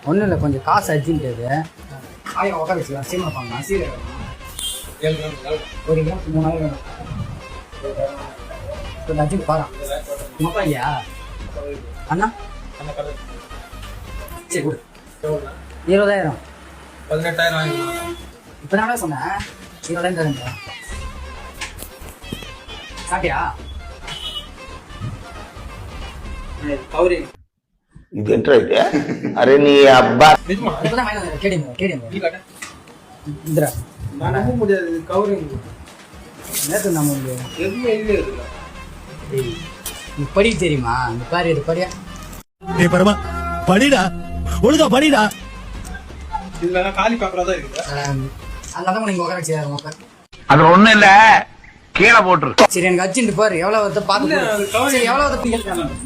ஒன்றும் இல்லை, கொஞ்சம் காசு அர்ஜென்ட். ஆயிரம் உட்கார வச்சுக்கலாம். சீமா பண்ணலாம். சீரகம் ஒரு கிராம் 3000 கொஞ்சம் அர்ஜென்ட் பாரு. மொத்தம் இல்லையா அண்ணா? சரி கொடு. 20,000. 18,000 இப்போ நான் சொன்னேன் 20,000 தரேன். சாப்பிட்டியா? இது என்ன இது? அரே நீ அப்பா இப்பதான் வாங்கி கேடிங்க இந்திரா நான் நம்ப முடியாது. கவரிங் நேற்று நம்ம எதுவுமே இல்லை. நீ படி தெரியுமா? இந்த பாரு, இது படியா? டேய் பரமா படிடா, ஒழுங்கா படிடா. இதுல காலி பேப்பரா தான் இருக்கு. அதனால நீங்க உட்கார வச்சு அது ஒண்ணும் இல்ல, கீழே போட்டுரு. சரி எனக்கு அர்ஜென்ட் பாரு. எவ்வளவு வருது பாத்து. சரி எவ்வளவு வருது?